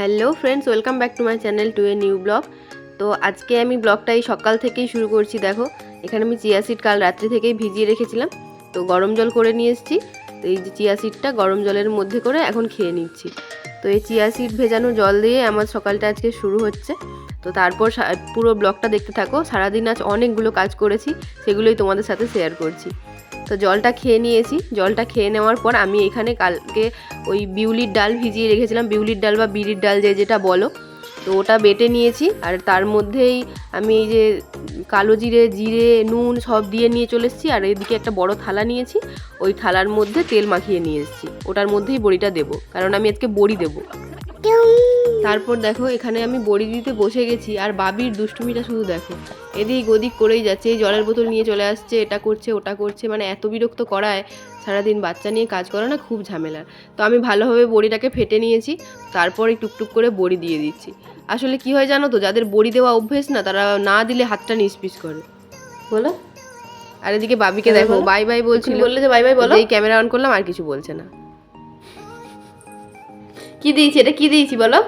Hello friends, welcome back to my channel to a new blog. তো আজকে আমি ব্লগটা এই সকাল থেকেই শুরু করছি। দেখো এখানে আমি চিয়া সিড কাল রাত্রি থেকেই ভিজিয়ে রেখেছিলাম, তো গরম জল করে নিয়ে এসেছি। তো এই যে চিয়া সিডটা গরম জলের মধ্যে করে এখন খেয়ে নিচ্ছি। তো এই চিয়া সিড ভেজানো জল দিয়ে আমার সকালটা আজকে শুরু হচ্ছে। তো তারপর পুরো ব্লগটা দেখতে থাকো। সারাদিন আজ অনেকগুলো কাজ করেছি, সেগুলোই তোমাদের সাথে শেয়ার করছি। তো জলটা খেয়ে নিয়েছি। জলটা খেয়ে নেওয়ার পর আমি এখানে কালকে ওই বিউলির ডাল ভিজিয়ে রেখেছিলাম, বিউলির ডাল বা বিড়ির ডাল যেটা বলো, তো ওটা বেটে নিয়েছি। আর তার মধ্যেই আমি এই যে কালো জিরে, জিরে, নুন সব দিয়ে নিয়ে চলে এসেছি। আর এদিকে একটা বড় থালা নিয়েছি, ওই থালার মধ্যে তেল মাখিয়ে নিয়ে এসেছি। ওটার মধ্যেই বড়িটা দেবো, কারণ আমি আজকে বড়ি দেবো। তারপর দেখো এখানে আমি বড়ি দিতে বসে গেছি, আর বাবির দুষ্টুমিটা শুধু দেখো, এদিক ওদিক করেই যাচ্ছে। এই জলের বোতল নিয়ে চলে আসছে, এটা করছে ওটা করছে, মানে এত বিরক্ত করায়। সারাদিন বাচ্চা নিয়ে কাজ করা না খুব ঝামেলার। তো আমি ভালোভাবে বড়িটাকে ফেটে নিয়েছি, তারপরে টুকটুক করে বড়ি দিয়ে দিচ্ছি। আসলে কি হয় জানো তো, যাদের বড়ি দেওয়া অভ্যেস না, তারা না দিলে হাতটা নিষ্পিস করে বলো। আর এদিকে বাবিকে দেখো বাই বাই বলছিল, বললে যে বাই বাই বলো, এই ক্যামেরা অন করলাম আর কিছু বলছে না। কি দিয়েছি, এটা কি দিয়েছি বলো,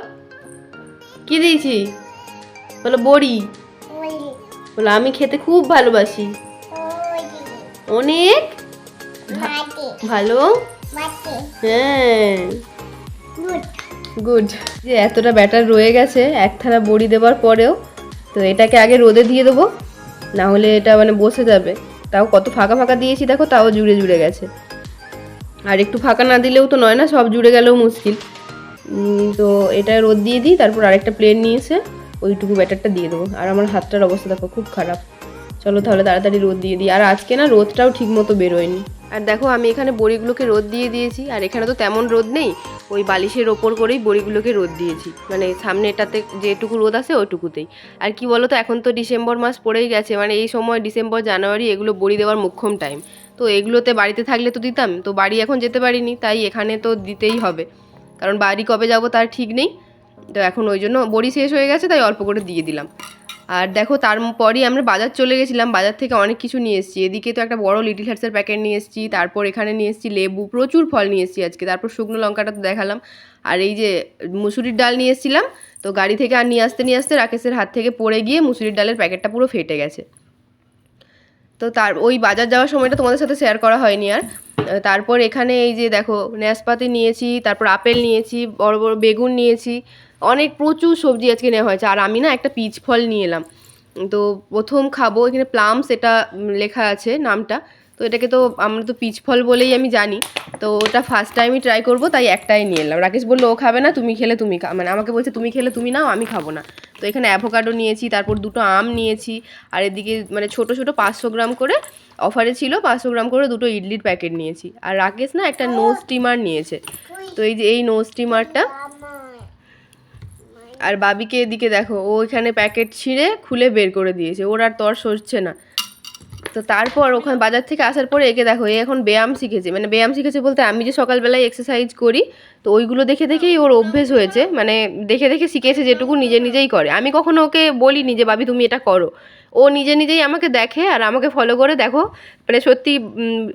কি দিয়েছি বলো? বড়ি। বলো আমি খেতে খুব ভালোবাসি, অনেক ভালো। হ্যাঁ গুড। যে এতটা ব্যাটার রয়ে গেছে এক থালা বড়ি দেওয়ার পরেও, তো এটাকে আগে রোদে দিয়ে দেবো, না হলে এটা মানে বসে যাবে। তাও কত ফাঁকা ফাঁকা দিয়েছি দেখো, তাও জুড়ে জুড়ে গেছে। আর একটু ফাঁকা না দিলেও তো নয় না, সব জুড়ে গেলেও মুশকিল। তো এটা রোদ দিয়ে দিই, তারপর আরেকটা প্লেন নিয়ে এসে ওইটুকু ব্যাটারটা দিয়ে দেবো। আর আমার হাতটার অবস্থা দেখো খুব খারাপ। চলো তাহলে তাড়াতাড়ি রোদ দিয়ে দিই। আর আজকে না রোদটাও ঠিক মতো বেরোয়নি। আর দেখো আমি এখানে বড়িগুলোকে রোদ দিয়ে দিয়েছি, আর এখানে তো তেমন রোদ নেই, ওই বালিশের ওপর করেই বড়িগুলোকে রোদ দিয়েছি, মানে সামনে এটাতে যেটুকু রোদ আছে ওইটুকুতেই। আর কি বলো তো, এখন তো ডিসেম্বর মাস পড়েই গেছে, মানে এই সময় ডিসেম্বর জানুয়ারি এগুলো বড়ি দেওয়ার মোক্ষম টাইম। তো এগুলোতে বাড়িতে থাকলে তো দিতাম, তো বাড়ি এখন যেতে পারিনি, তাই এখানে তো দিতেই হবে, কারণ বাড়ি কবে যাব তার ঠিক নেই। তো এখন ওই জন্য বড়ি শেষ হয়ে গেছে, তাই অল্প করে দিয়ে দিলাম। আর দেখো তারপরই আমরা বাজার চলে গেছিলাম, বাজার থেকে অনেক কিছু নিয়ে এসেছি। এদিকে তো একটা বড় লিটল হার্টসের প্যাকেট নিয়ে এসেছি, তারপর এখানে নিয়ে এসেছি লেবু, প্রচুর ফল নিয়ে এসেছি আজকে। তারপর শুকনো লঙ্কাটা তো দেখালাম। আর এই যে মুসুরির ডাল নিয়ে এসেছিলাম, তো গাড়ি থেকে আর নিয়ে আসতে রাকেশের হাত থেকে পড়ে গিয়ে মুসুরির ডালের প্যাকেটটা পুরো ফেটে গেছে। তো তার ওই বাজার যাওয়ার সময়টা তোমাদের সাথে শেয়ার করা হয়নি আর। তারপর এখানে এই যে দেখো নাশপাতি নিয়েছি, তারপর আপেল নিয়েছি, বড় বড় বেগুন নিয়েছি, অনেক প্রচুর সবজি আজকে নেওয়া হয়েছে। আর আমি না একটা পিচ ফল নিয়ে এলাম, তো প্রথম খাবো। এখানে প্লামস এটা লেখা আছে নামটা, তো এটাকে তো আমরা তো পিচ ফল বলেই আমি জানি। তো ওটা ফার্স্ট টাইমই ট্রাই করবো, তাই একটাই নিয়ে এলাম। রাকেশ বললো ও খাবে না, তুমি খেলে তুমি মানে আমাকে বলছে তুমি খেলে তুমি নাও, আমি খাবো না। তো এখানে অ্যাভোকাডো নিয়েছি, তারপর দুটো আম নিয়েছি। আর এদিকে মানে ছোটো ছোটো 500 গ্রাম করে অফারে ছিল, 500 গ্রাম করে দুটো ইডলির প্যাকেট নিয়েছি। আর রাকেশ না একটা নোজ স্টিমার নিয়েছে, তো এই যে এই নোজ স্টিমারটা। আর বাবিকে এদিকে দেখো, ও এখানে প্যাকেট ছিঁড়ে খুলে বের করে দিয়েছে, ওর আর তর সরছে না। তো তারপর ওখানে বাজার থেকে আসার পরে একে দেখো, এ এখন ব্যায়াম শিখেছে। মানে ব্যায়াম শিখেছে বলতে, আমি যে সকালবেলায় এক্সারসাইজ করি, তো ওইগুলো দেখে দেখেই ওর অভ্যেস হয়েছে, মানে দেখে দেখে শিখেছে, যেটুকু নিজে নিজেই করে। আমি কখনো ওকে বলিনি যে বাবি তুমি এটা করো, ও নিজে নিজেই আমাকে দেখে আর আমাকে ফলো করে। দেখো মানে সত্যি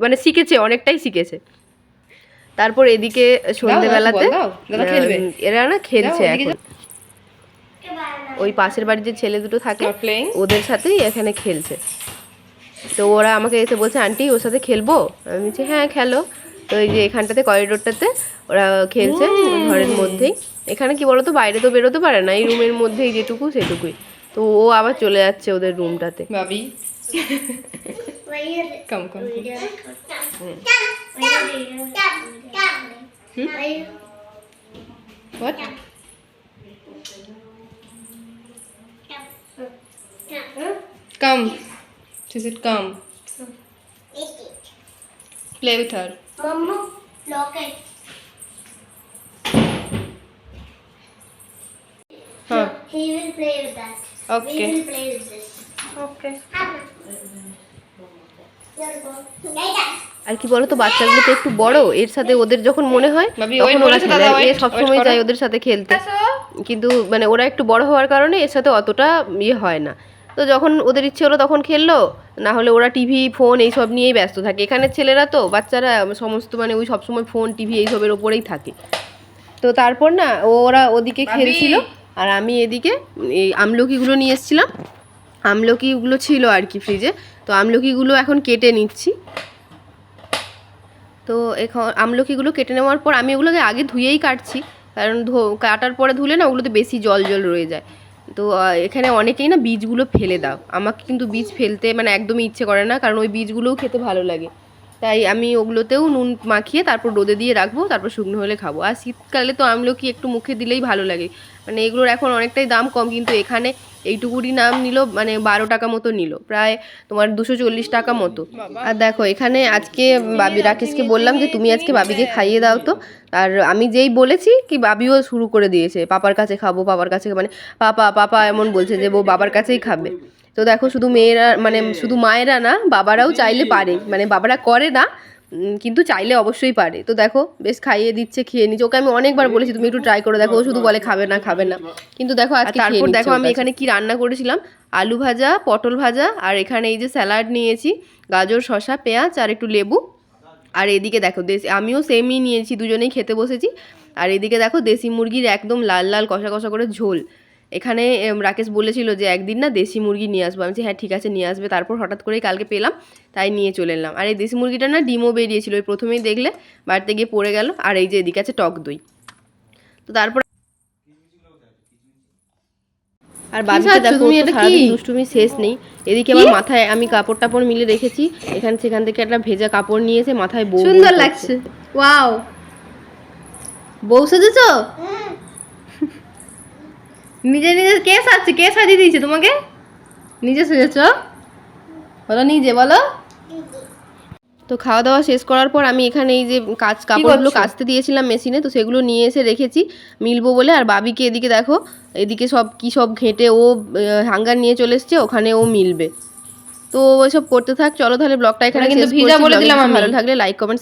মানে শিখেছে, অনেকটাই শিখেছে। তারপর এদিকে সন্ধ্যেবেলাতে এরা না খেলছে এখন, ওই পাশের বাড়ির যে ছেলে দুটো থাকে ওদের সাথেই এখানে খেলছে। তো ওরা আমাকে এসে বলছে আন্টি ওর সাথে খেলবো, আমি বলছি হ্যাঁ খেলো। তো এই যে এখানটাতে করিডোরটাতে ওরা খেলছে ঘরের মধ্যেই। এখানে কি বলতো, বাইরে তো বেরোতে পারে না, এই রুমের মধ্যেই যেটুকু সেটুকুই। তো ও আবার চলে যাচ্ছে ওদের রুমটাতে। ভাবি কম কম What? Come. She said come. Play with her. Mama, lock it. Huh. He will play with that. Okay. We will play with this. Okay. আর কি বলতো, বাচ্চাগুলো তো একটু বড়, এর সাথে ওদের যখন মনে হয় তখন ওরা খেলে। এ সবসময় যায় ওদের সাথে খেলতে, কিন্তু মানে ওরা একটু বড় হওয়ার কারণে এর সাথে অতটা ইয়ে হয় না। তো যখন ওদের ইচ্ছে হলো তখন খেললো, না হলে ওরা টিভি ফোন এইসব নিয়েই ব্যস্ত থাকে। এখানের ছেলেরা তো বাচ্চারা সমস্ত মানে ওই সবসময় ফোন টিভি এইসবের ওপরেই থাকে। তো তারপর না ওরা ওদিকে খেলছিল আর আমি এদিকে এই আমলকিগুলো নিয়ে এসেছিলাম। আমলকিগুলো ছিল আর কি ফ্রিজে, তো আমলকিগুলো এখন কেটে নিচ্ছি। তো এখন আমলকিগুলো কেটে নেওয়ার পর আমি ওগুলোকে আগে ধুয়েই কাটছি, কারণ কাটার পরে ধুলে না ওগুলোতে বেশি জল জল রয়ে যায়। তো এখানে অনেকেই না বীজগুলো ফেলে দাও, আমাকে কিন্তু বীজ ফেলতে মানে একদমই ইচ্ছে করে না, কারণ ওই বীজগুলোও খেতে ভালো লাগে। তাই আমি ওগুলোতেও নুন মাখিয়ে তারপর রোদে দিয়ে রাখবো, তারপর শুকনো হলে খাবো। আর শীতকালে তো আমলকি একটু মুখে দিলেই ভালো লাগে। মানে এগুলোর এখন অনেকটাই দাম কম, কিন্তু এখানে এইটুকুরই নাম নিল মানে 12 টাকা মতো নিল, প্রায় তোমার 240 টাকা মতো। আর দেখো এখানে আজকে বাবি রাকেশকে বললাম যে তুমি আজকে বাবিকে খাইয়ে দাও তো, আর আমি যেই বলেছি কি বাবিও শুরু করে দিয়েছে পাপার কাছে খাবো, পাপার কাছে, মানে পাপা পাপা এমন বলছে যে ও বাবার কাছেই খাবে। তো দেখো শুধু মেয়েরা মানে শুধু মায়েরা না, বাবারাও চাইলে পারে, মানে বাবারা করে না কিন্তু চাইলে অবশ্যই পারে। তো দেখো বেশ খাইয়ে দিচ্ছে, খেয়ে নিচ্ছে। ওকে আমি অনেকবার বলেছি তুমি একটু ট্রাই করে দেখো, ও শুধু বলে খাবে না খাবে না, কিন্তু দেখো আজকে তারপর দেখো আমি এখানে কি রান্না করেছিলাম, আলু ভাজা, পটল ভাজা, আর এখানে এই যে স্যালাড নিয়েছি, গাজর, শসা, পেঁয়াজ আর একটু লেবু। আর এদিকে দেখো দেশি, আমিও সেমই নিয়েছি, দুজনেই খেতে বসেছি। আর এদিকে দেখো দেশি মুরগির একদম লাল লাল কষা কষা করে ঝোল। এখানে রাকেশ বলেছিল যে একদিন না দেশি মুরগি নিয়ে আসবো, আমি বলছি হ্যাঁ ঠিক আছে নিয়ে আসবে। তারপর হঠাৎ করেই কালকে পেলাম, তাই নিয়ে চলে এলাম। আর এই দেশি মুরগিটা না ডিমও বেরিয়েছিল, ওই প্রথমেই দেখলে বাড়িতে গিয়ে পড়ে গেল। আর এই যে এদিকে আছে টক দই। তো তারপর আর বাবিকে দেখো সারাদিন দুষ্টুমি শেষ নেই। এদিকে আমার মাথায় আমি কাপড় টাপড় মিলে রেখেছি, সেখান থেকে একটা ভেজা কাপড় নিয়ে এসে মাথায় বউ সুন্দর লাগছে। ওয়াও, বউ সেজেছো? নিজে নিজে কে সাজছে, কে সাজিয়ে দিয়েছে তোমাকে? নিজে সেজেছো? বলো নিজে বলো। তো খাওয়া দাওয়া শেষ করার পর আমি এখানে এই যে কাপড়গুলো কাচতে দিয়েছিলাম মেশিনে, তো সেগুলো নিয়ে এসে রেখেছি মিলবো বলে। আর বাবিকে এদিকে দেখো, এদিকে সব ঘেঁটে ও হাঙ্গার নিয়ে চলে এসছে, ওখানে ও মিলবে। তো ওইসব করতে থাক। চলো তাহলে ব্লগটা এখানে শেষ করছি। ভালো থাকলে লাইক কমেন্ট